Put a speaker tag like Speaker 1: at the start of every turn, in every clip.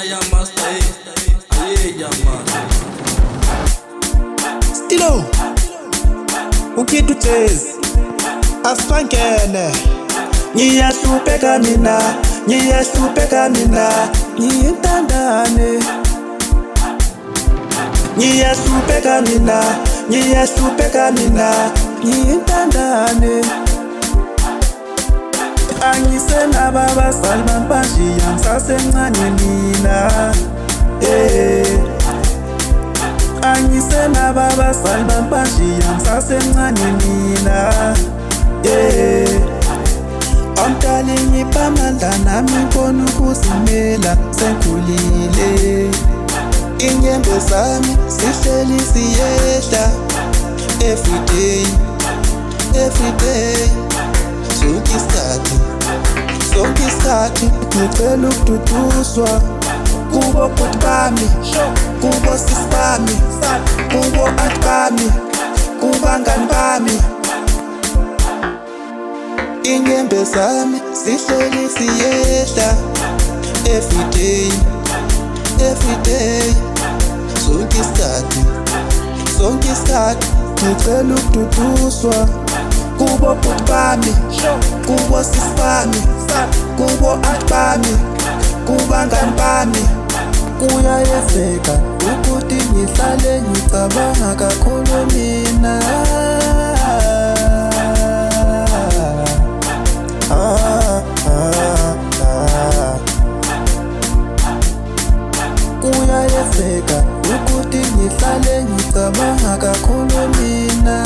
Speaker 1: ya master, aye ya master.
Speaker 2: Stilo ukithi uJazz asifangene. Ngiyahlupeka mina, ngiyahlupeka mina, ngiyintandane. Ngiyahlupeka mina, ngiyahlupeka mina, ngiyintandane. Angisenaba abazali bambashiya ngisasemncane mina. Angisenaba abazali bambashiya ngisasemncane mina. Omdala ngipha amandla nami ngibona ukuzimela sengikhulile. Inyembe zami zihleli ziyehla everyday, everyday. Sonke isikhathi ngicela ukududuzwa kubo bhuti bami, kubo sisi bami, kubo anti bami, kubangani bami. Inyembe zami zihleli ziyehla everyday, everyday. Sonke isikhathi ngicela ukududuzwa kubo bhuti bami, kubo sisi bami, kubo anti bami, kubangani bami. Kuyayenzeka ukuthi ngihlale ngicabanga kakhulu mina. Kuyayenzeka ukuthi ngihlale ngicabanga kakhulu mina.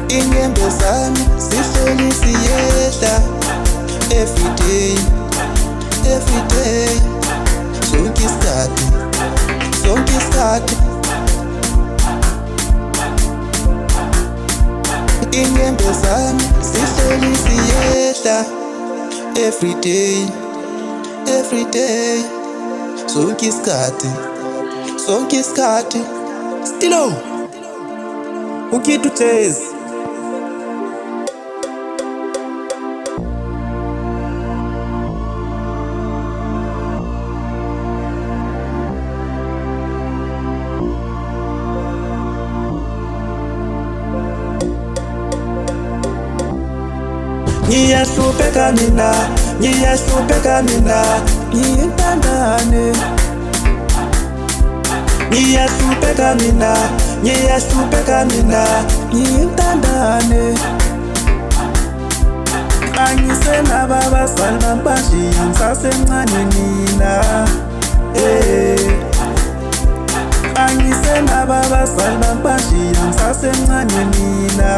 Speaker 2: Inyembe zami zihleli ziyehla everyday, everyday. Sonke isikhathi inyembe zami zihleli ziyehla everyday, everyday. Sonke isikhathi. Stilo ukithi uJazz. Ngiyahlupeka mina, ngiyahlupeka mina, ngiyintandane. Ngiyahlupeka mina, ngiyahlupeka mina, ngiyintandane. Angisenaba abazali bambashiya ngisasemncane mina. Angisenaba abazali bambashiya ngisasemncane mina.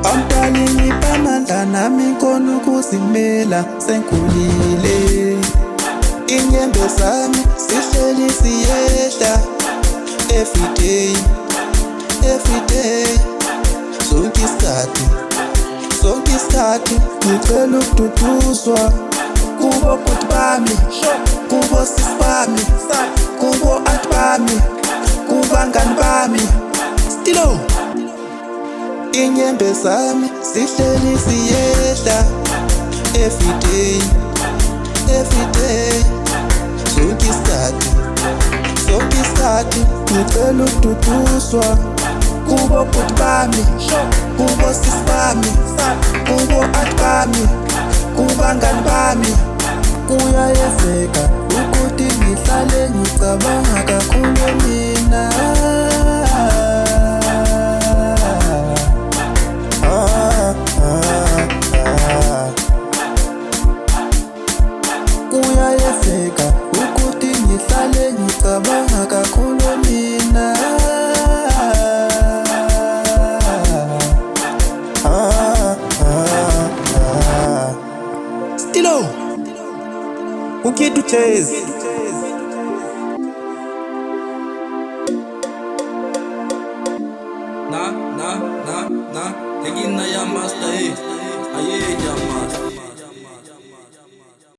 Speaker 2: Omdala ngipha amandla nami ngibona ukuzimela sengikhulile. Inyembe zami zihleli ziyehla everyday, everyday. Sonke isikhathi ngicela ukududuzwa kubo bhuti bami, kubo sisi bami, kubo anti bami, kubangani bami. Stilo inyembe zami zihleli ziyehla everyday, everyday. Sonke isikhathi ngicela ukududuzwa kubo bhuti bami, kubo sisi bami, kubo anti bami, kubangani bami. Kuyayenzeka ukuthi ngihlale ngicabanga kakhulu mina. Kuyayenzeka ukuthi ngihlale ngicabanga kakhulu mina. Stilo ukithi uJazz.
Speaker 1: Na, tegina ya master, aye ya master.